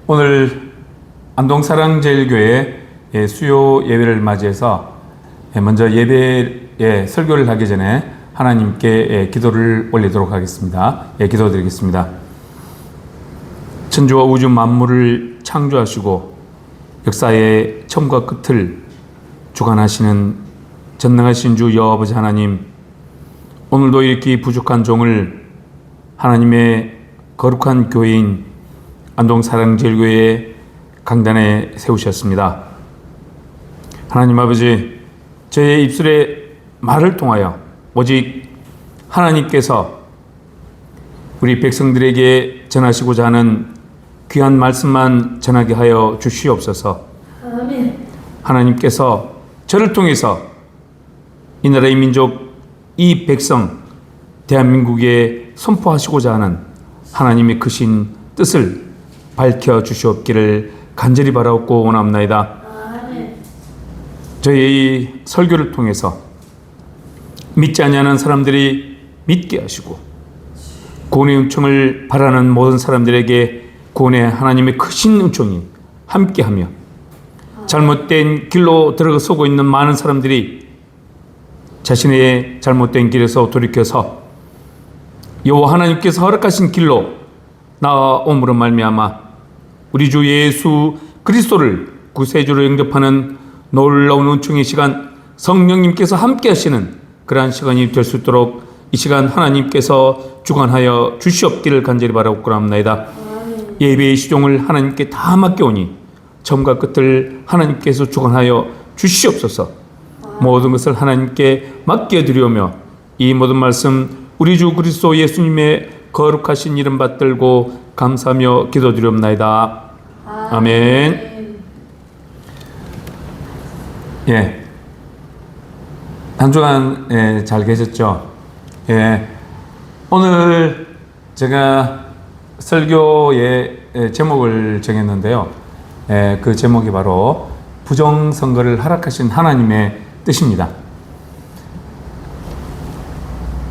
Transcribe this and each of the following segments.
오늘 안동사랑제일교회 수요 예배를 맞이해서 먼저 예배에 설교를 하기 전에 하나님께 기도를 올리도록 하겠습니다. 기도드리겠습니다. 천주와 우주 만물을 창조하시고 역사의 처음과 끝을 주관하시는 전능하신 주 여호와 아버지 하나님, 오늘도 이렇게 부족한 종을 하나님의 거룩한 교회인 안동사랑제일교회 강단에 세우셨습니다. 하나님 아버지, 저의 입술의 말을 통하여 오직 하나님께서 우리 백성들에게 전하시고자 하는 귀한 말씀만 전하게 하여 주시옵소서. 아멘. 하나님께서 저를 통해서 이 나라의 민족, 이 백성, 대한민국에 선포하시고자 하는 하나님의 크신 뜻을 밝혀 주시옵기를 간절히 바라옵고 원합나이다. 아멘. 저희 이 설교를 통해서 믿지 아니하는 사람들이 믿게 하시고 구원의 은총을 바라는 모든 사람들에게 구원의 하나님의 크신 은총이 함께하며 잘못된 길로 들어서고 있는 많은 사람들이 자신의 잘못된 길에서 돌이켜서 여호와 하나님께서 허락하신 길로 나아옴으로 말미암아 우리 주 예수 그리스도를 구세주로 영접하는 놀라운 은총의 시간, 성령님께서 함께 하시는 그러한 시간이 될 수 있도록 이 시간 하나님께서 주관하여 주시옵기를 간절히 바라옵고 합나이다. 예배의 시종을 하나님께 다 맡겨오니 처음과 끝을 하나님께서 주관하여 주시옵소서. 모든 것을 하나님께 맡겨드리오며 이 모든 말씀 우리 주 그리스도 예수님의 거룩하신 이름 받들고 감사하며 기도드리옵나이다. 아멘. 한 주간 잘 계셨죠? 오늘 제가 설교의 제목을 정했는데요. 그 제목이 바로 부정선거를 허락하신 하나님의 뜻입니다.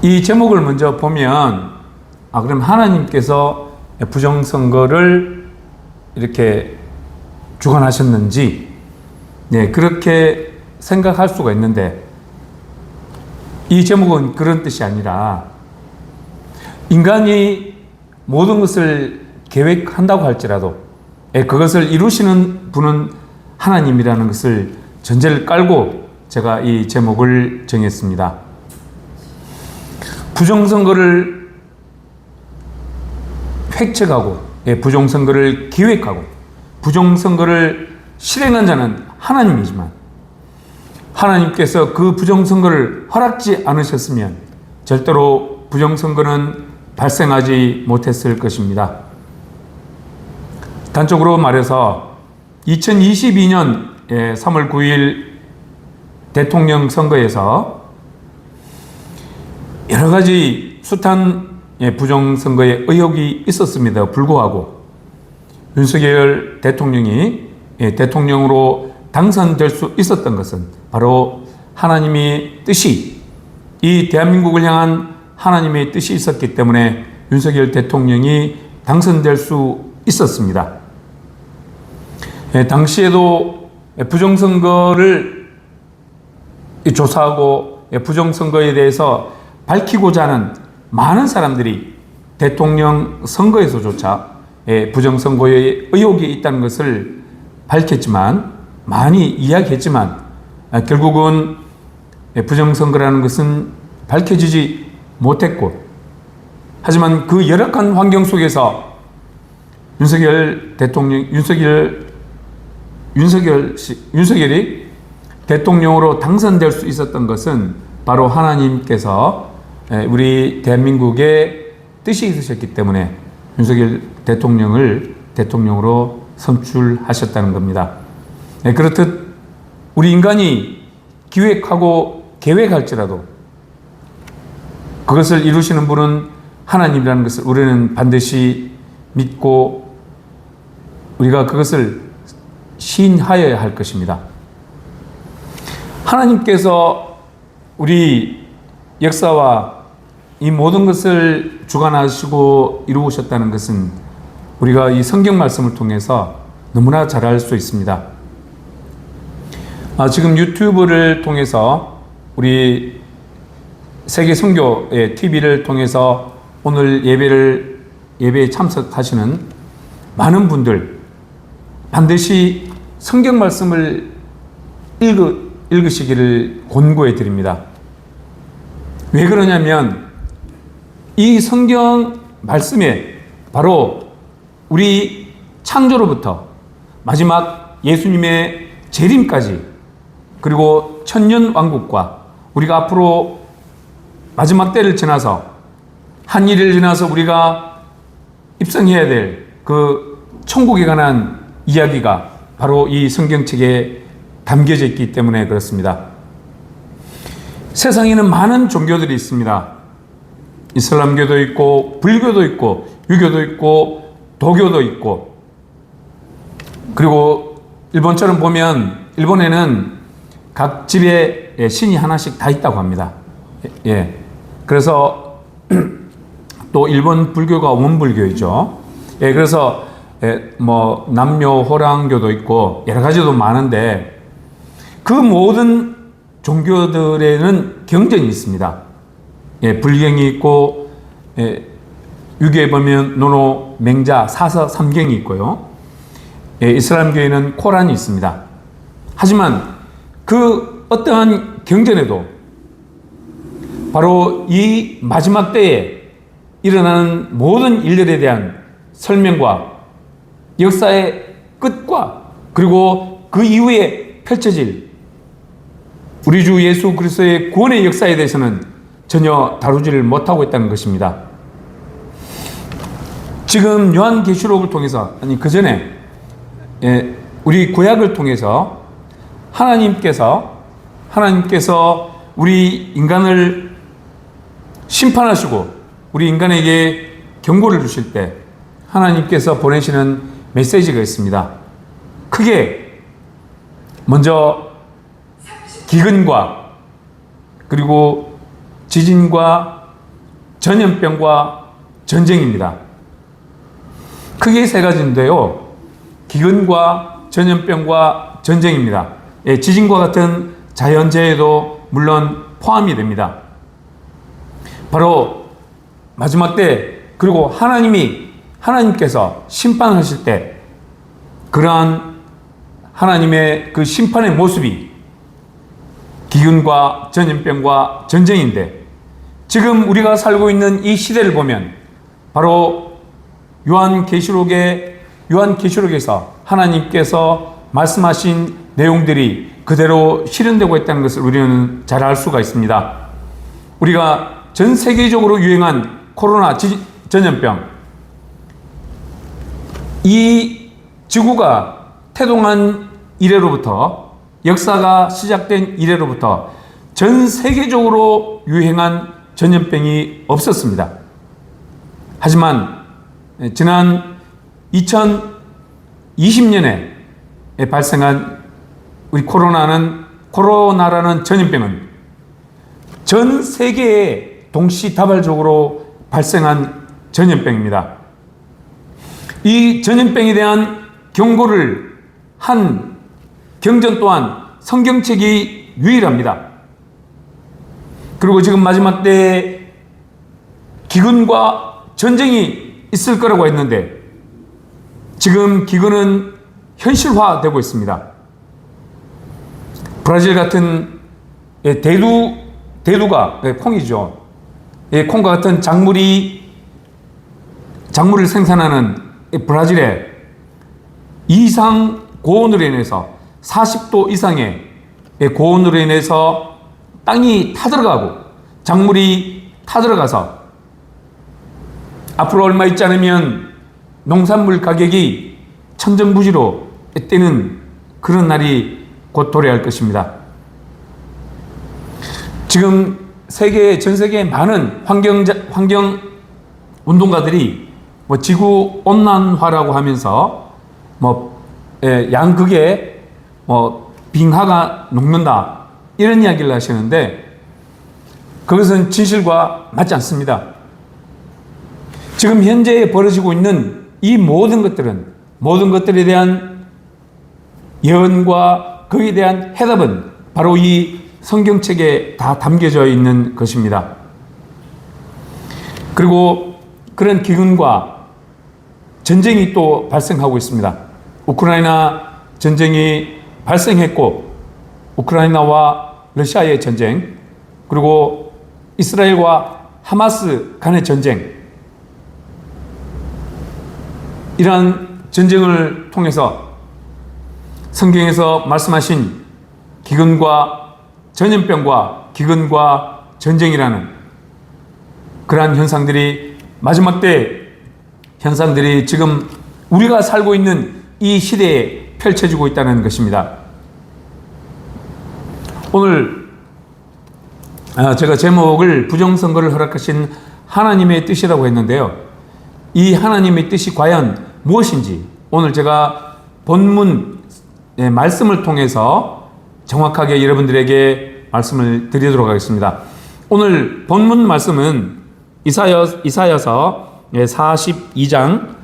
이 제목을 먼저 보면 그럼 하나님께서 부정선거를 이렇게 주관하셨는지 그렇게 생각할 수가 있는데, 이 제목은 그런 뜻이 아니라 인간이 모든 것을 계획한다고 할지라도 그것을 이루시는 분은 하나님이라는 것을 전제를 깔고 제가 이 제목을 정했습니다. 부정선거를 획책하고 부정선거를 기획하고 부정선거를 실행한 자는 하나님이지만 하나님께서 그 부정선거를 허락지 않으셨으면 절대로 부정선거는 발생하지 못했을 것입니다. 단적으로 말해서 2022년 3월 9일 대통령 선거에서 여러 가지 숱한 부정선거의 의혹이 있었음에도 불구하고 윤석열 대통령이 대통령으로 당선될 수 있었던 것은 바로 하나님의 뜻이, 이 대한민국을 향한 하나님의 뜻이 있었기 때문에 윤석열 대통령이 당선될 수 있었습니다. 당시에도 부정선거를 조사하고 부정선거에 대해서 밝히고자 하는 많은 사람들이 대통령 선거에서조차 부정선거의 의혹이 있다는 것을 밝혔지만, 많이 이야기했지만 결국은 부정선거라는 것은 밝혀지지 못했고, 하지만 그 열악한 환경 속에서 윤석열이 대통령으로 당선될 수 있었던 것은 바로 하나님께서 우리 대한민국의 뜻이 있으셨기 때문에 윤석열 대통령을 대통령으로 선출하셨다는 겁니다. 그렇듯 우리 인간이 기획하고 계획할지라도 그것을 이루시는 분은 하나님이라는 것을 우리는 반드시 믿고 우리가 그것을 시인하여야 할 것입니다. 하나님께서 우리 역사와 이 모든 것을 주관하시고 이루셨다는 것은 우리가 이 성경 말씀을 통해서 너무나 잘 알 수 있습니다. 지금 유튜브를 통해서 우리 세계 선교의 TV를 통해서 오늘 예배에 참석하시는 많은 분들 반드시 성경 말씀을 읽으시기를 권고해 드립니다. 왜 그러냐면 이 성경 말씀에 바로 우리 창조로부터 마지막 예수님의 재림까지 그리고 천년 왕국과 우리가 앞으로 마지막 때를 지나서 한일을 지나서 우리가 입성해야 될 그 천국에 관한 이야기가 바로 이 성경책에 담겨져 있기 때문에 그렇습니다. 세상에는 많은 종교들이 있습니다. 이슬람교도 있고 불교도 있고 유교도 있고 도교도 있고, 그리고 일본처럼 보면 일본에는 각 집에 신이 하나씩 다 있다고 합니다. 예. 그래서 또 일본 불교가 원불교이죠. 예. 그래서 뭐 남묘 호랑교도 있고 여러 가지도 많은데 그 모든 종교들에는 경전이 있습니다. 예. 불경이 있고 유교에 보면 노노, 맹자, 사서, 삼경이 있고요. 이슬람교에는 코란이 있습니다. 하지만 그 어떠한 경전에도 바로 이 마지막 때에 일어나는 모든 일들에 대한 설명과 역사의 끝과 그리고 그 이후에 펼쳐질 우리 주 예수 그리스도의 구원의 역사에 대해서는 전혀 다루지를 못하고 있다는 것입니다. 지금 요한계시록을 통해서, 아니 그 전에 우리 구약을 통해서 하나님께서 우리 인간을 심판하시고 우리 인간에게 경고를 주실 때 하나님께서 보내시는 메시지가 있습니다. 크게 먼저 기근과 그리고 지진과 전염병과 전쟁입니다. 크게 세 가지인데요. 기근과 전염병과 전쟁입니다. 지진과 같은 자연재해도 물론 포함이 됩니다. 바로 마지막 때 그리고 하나님께서 심판하실 때 그러한 하나님의 그 심판의 모습이 기근과 전염병과 전쟁인데, 지금 우리가 살고 있는 이 시대를 보면 바로 요한계시록에서 하나님께서 말씀하신 내용들이 그대로 실현되고 있다는 것을 우리는 잘 알 수가 있습니다. 우리가 전 세계적으로 유행한 코로나 전염병, 이 지구가 태동한 이래로부터, 역사가 시작된 이래로부터 전 세계적으로 유행한 전염병이 없었습니다. 하지만 지난 2020년에 발생한 우리 코로나라는 전염병은 전 세계에 동시다발적으로 발생한 전염병입니다. 이 전염병에 대한 경고를 한 경전 또한 성경책이 유일합니다. 그리고 지금 마지막 때에 기근과 전쟁이 있을 거라고 했는데 지금 기근은 현실화되고 있습니다. 브라질 같은 대두가 콩이죠. 콩과 같은 작물을 생산하는 브라질에 이상 고온으로 인해서 40도 이상의 고온으로 인해서 땅이 타들어가고 작물이 타들어가서 앞으로 얼마 있지 않으면 농산물 가격이 천정부지로 뛰는 그런 날이 곧 도래할 것입니다. 지금 전 세계의 많은 환경 운동가들이 지구 온난화라고 하면서 양극에 빙하가 녹는다 이런 이야기를 하시는데 그것은 진실과 맞지 않습니다. 지금 현재 벌어지고 있는 이 모든 것들에 대한 예언과 거기에 대한 해답은 바로 이 성경책에 다 담겨져 있는 것입니다. 그리고 그런 기근과 전쟁이 또 발생하고 있습니다. 우크라이나 전쟁이 발생했고, 우크라이나와 러시아의 전쟁, 그리고 이스라엘과 하마스 간의 전쟁, 이러한 전쟁을 통해서 성경에서 말씀하신 기근과 전염병과 기근과 전쟁이라는 그러한 현상들이, 마지막 때 현상들이 지금 우리가 살고 있는 이 시대에 펼쳐지고 있다는 것입니다. 오늘 제가 제목을 부정선거를 허락하신 하나님의 뜻이라고 했는데요. 이 하나님의 뜻이 과연 무엇인지 오늘 제가 본문 말씀을 통해서 정확하게 여러분들에게 말씀을 드리도록 하겠습니다. 오늘 본문 말씀은 이사야서 42장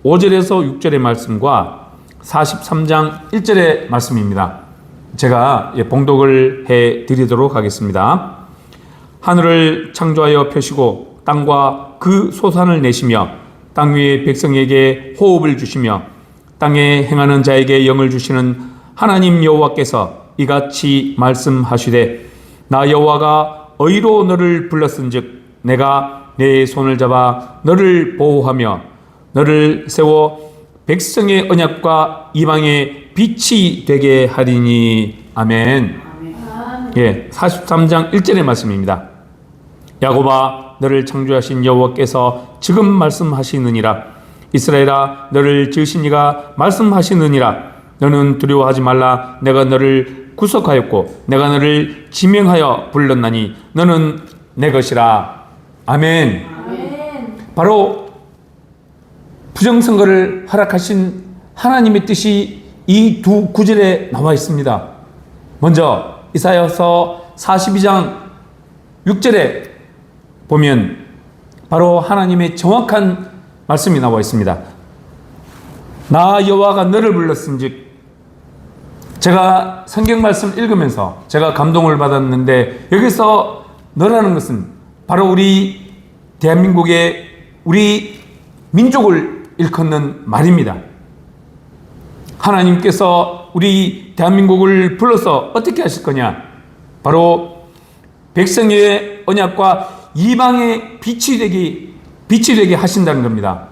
5절에서 6절의 말씀과 43장 1절의 말씀입니다. 제가 봉독을 해 드리도록 하겠습니다. 하늘을 창조하여 펴시고 땅과 그 소산을 내시며 땅 위의 백성에게 호흡을 주시며 땅에 행하는 자에게 영을 주시는 하나님 여호와께서 이같이 말씀하시되 나 여호와가 의로 너를 불렀은즉 내가 내 손을 잡아 너를 보호하며 너를 세워 백성의 언약과 이방의 빛이 되게 하리니. 아멘. 예, 43장 1절의 말씀입니다. 야곱아 너를 창조하신 여호와께서 지금 말씀하시느니라. 이스라엘아 너를 지으신 이가 말씀하시느니라. 너는 두려워하지 말라. 내가 너를 구속하였고 내가 너를 지명하여 불렀나니 너는 내 것이라. 아멘. 아멘. 바로 부정선거를 허락하신 하나님의 뜻이 이 두 구절에 나와 있습니다. 먼저 이사야서 42장 6절에 보면 바로 하나님의 정확한 말씀이 나와 있습니다. 나 여호와가 너를 불렀은즉. 제가 성경 말씀 읽으면서 제가 감동을 받았는데, 여기서 너라는 것은 바로 우리 대한민국의 우리 민족을 일컫는 말입니다. 하나님께서 우리 대한민국을 불러서 어떻게 하실 거냐? 바로 백성의 언약과 이방의 빛이 되게 하신다는 겁니다.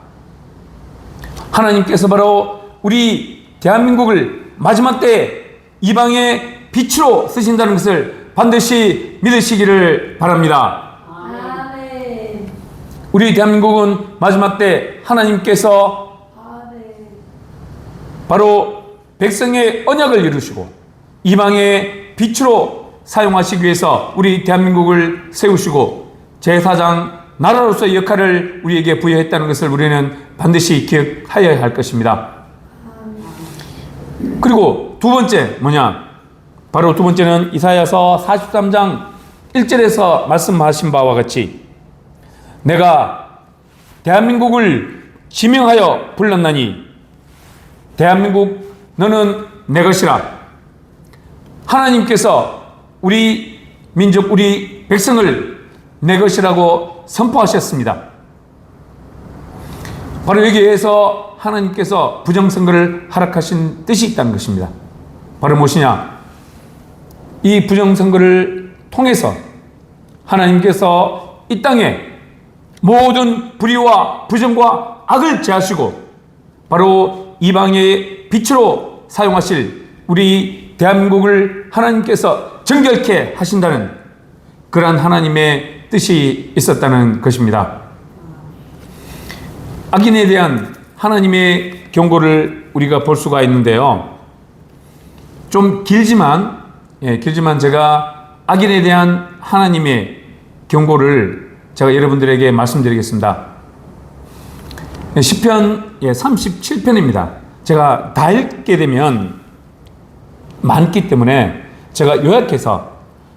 하나님께서 바로 우리 대한민국을 마지막 때 이방의 빛으로 쓰신다는 것을 반드시 믿으시기를 바랍니다. 아멘. 우리 대한민국은 마지막 때 하나님께서 바로 백성의 언약을 이루시고 이방의 빛으로 사용하시기 위해서 우리 대한민국을 세우시고 제사장 나라로서의 역할을 우리에게 부여했다는 것을 우리는 반드시 기억하여야 할 것입니다. 그리고 두 번째 뭐냐? 바로 두 번째는 이사야서 43장 1절에서 말씀하신 바와 같이 내가 대한민국을 지명하여 불렀나니 대한민국 너는 내 것이라. 하나님께서 우리 민족 우리 백성을 내 것이라고 선포하셨습니다. 바로 여기에서 하나님께서 부정선거를 허락하신 뜻이 있다는 것입니다. 바로 무엇이냐? 이 부정선거를 통해서 하나님께서 이 땅에 모든 불의와 부정과 악을 제하시고 바로 이방의 빛으로 사용하실 우리 대한민국을 하나님께서 정결케 하신다는 그러한 하나님의 뜻이 있었다는 것입니다. 악인에 대한 하나님의 경고를 우리가 볼 수가 있는데요. 좀 길지만 제가 악인에 대한 하나님의 경고를 제가 여러분들에게 말씀드리겠습니다. 시편 37편입니다. 제가 다 읽게 되면 많기 때문에 제가 요약해서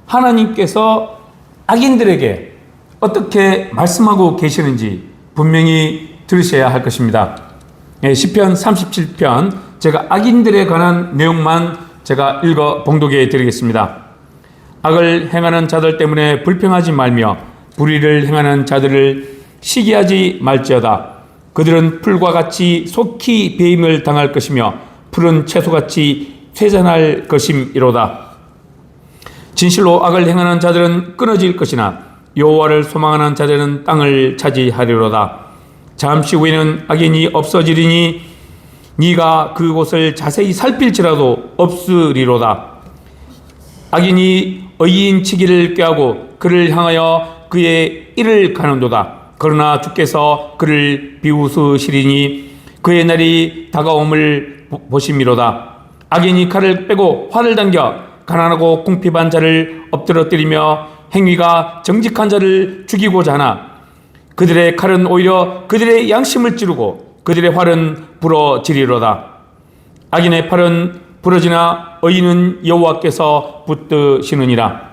하나님께서 악인들에게 어떻게 말씀하고 계시는지 분명히 들으셔야 할 것입니다. 시편 37편, 제가 악인들에 관한 내용만 제가 읽어 봉독해 드리겠습니다. 악을 행하는 자들 때문에 불평하지 말며 불의를 행하는 자들을 시기하지 말지어다. 그들은 풀과 같이 속히 배임을 당할 것이며 푸른 채소같이 쇠잔할 것임이로다. 진실로 악을 행하는 자들은 끊어질 것이나 여호와를 소망하는 자들은 땅을 차지하리로다. 잠시 후에는 악인이 없어지리니 네가 그곳을 자세히 살필지라도 없으리로다. 악인이 의인 치기를 꾀하고 그를 향하여 그의 일을 가는도다. 그러나 주께서 그를 비웃으시리니 그의 날이 다가옴을 보심이로다. 악인이 칼을 빼고 활을 당겨 가난하고 궁핍한 자를 엎드러뜨리며 행위가 정직한 자를 죽이고자 하나 그들의 칼은 오히려 그들의 양심을 찌르고 그들의 활은 부러지리로다. 악인의 팔은 부러지나 의인은 여호와께서 붙드시느니라.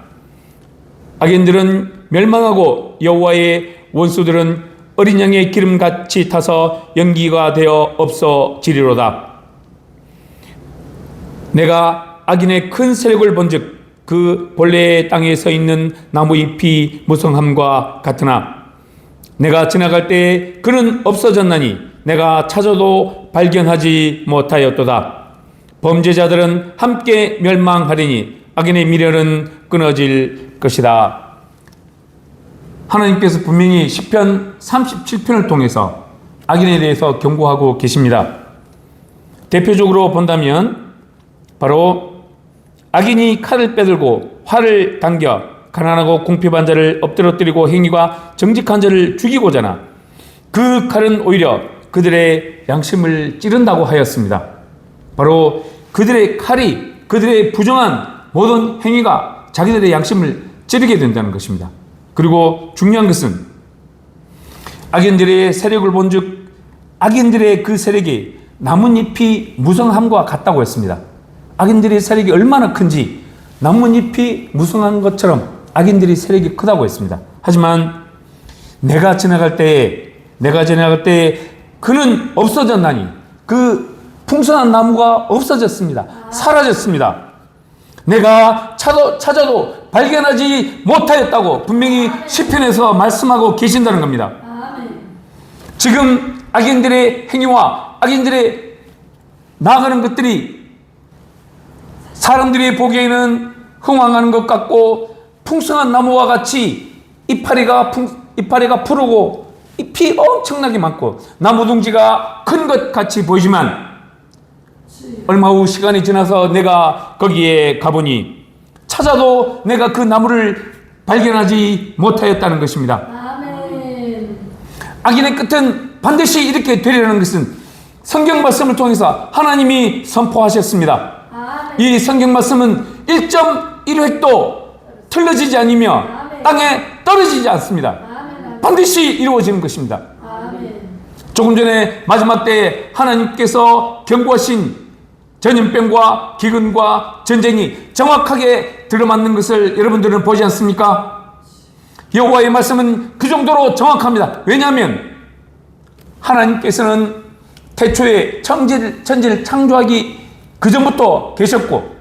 악인들은 멸망하고 여호와의 원수들은 어린 양의 기름같이 타서 연기가 되어 없어지리로다. 내가 악인의 큰 세력을 본즉 그 본래의 땅에 서 있는 나무 잎이 무성함과 같으나 내가 지나갈 때에 그는 없어졌나니 내가 찾아도 발견하지 못하였도다. 범죄자들은 함께 멸망하리니 악인의 미련은 끊어질 것이다. 하나님께서 분명히 시편 37편을 통해서 악인에 대해서 경고하고 계십니다. 대표적으로 본다면 바로 악인이 칼을 빼들고 활을 당겨 가난하고 궁핍한 자를 엎드러뜨리고 행위가 정직한 자를 죽이고자 하나 그 칼은 오히려 그들의 양심을 찌른다고 하였습니다. 바로 그들의 칼이 그들의 부정한 모든 행위가 자기들의 양심을 찌르게 된다는 것입니다. 그리고 중요한 것은 악인들의 세력을 본즉 악인들의 그 세력이 나뭇잎이 무성함과 같다고 했습니다. 악인들의 세력이 얼마나 큰지 나뭇잎이 무성한 것처럼 악인들의 세력이 크다고 했습니다. 하지만 내가 지나갈 때에 그는 없어졌나니 그 풍성한 나무가 없어졌습니다. 사라졌습니다. 내가 찾아도 발견하지 못하였다고 분명히 시편에서 말씀하고 계신다는 겁니다. 지금 악인들의 행위와 악인들의 나아가는 것들이 사람들이 보기에는 흥황하는 것 같고 풍성한 나무와 같이 이파리가 푸르고 잎이 엄청나게 많고 나무 둥지가 큰 것 같이 보이지만 얼마 후 시간이 지나서 내가 거기에 가보니 찾아도 내가 그 나무를 발견하지 못하였다는 것입니다. 아멘. 악인의 끝은 반드시 이렇게 되리라는 것은 성경 말씀을 통해서 하나님이 선포하셨습니다. 아멘. 이 성경 말씀은 1.1획도 틀려지지 않으며 땅에 떨어지지 않습니다. 아멘. 반드시 이루어지는 것입니다. 아멘. 조금 전에 마지막 때에 하나님께서 경고하신 전염병과 기근과 전쟁이 정확하게 들어맞는 것을 여러분들은 보지 않습니까? 여호와의 말씀은 그 정도로 정확합니다. 왜냐하면 하나님께서는 태초에 천지를 창조하기 그 전부터 계셨고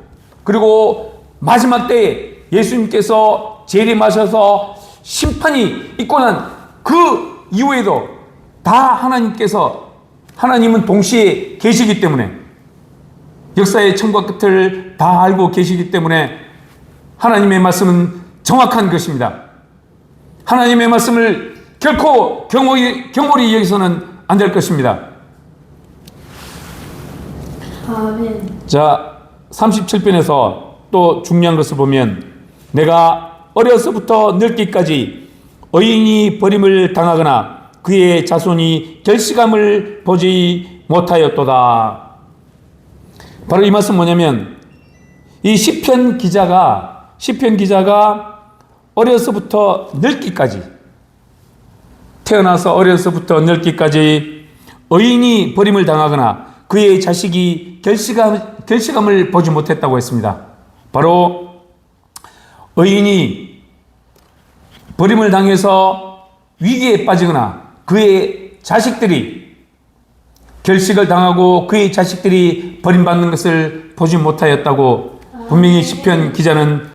그리고 마지막 때에 예수님께서 재림하셔서 심판이 있고 난 그 이후에도 다 하나님은 동시에 계시기 때문에 역사의 처음과 끝을 다 알고 계시기 때문에 하나님의 말씀은 정확한 것입니다. 하나님의 말씀을 결코 경홀히 여기서는 안 될 것입니다. 아멘. 자, 37편에서 또 중요한 것을 보면 내가 어려서부터 늙기까지 의인이 버림을 당하거나 그의 자손이 결실감을 보지 못하였도다. 바로 이 말씀 뭐냐면 이 시편 기자가 어려서부터 늙기까지 태어나서 어려서부터 늙기까지 의인이 버림을 당하거나 그의 자식이 결실감을 보지 못했다고 했습니다. 바로 의인이 버림을 당해서 위기에 빠지거나 그의 자식들이 결식을 당하고 그의 자식들이 버림받는 것을 보지 못하였다고 분명히 시편 기자는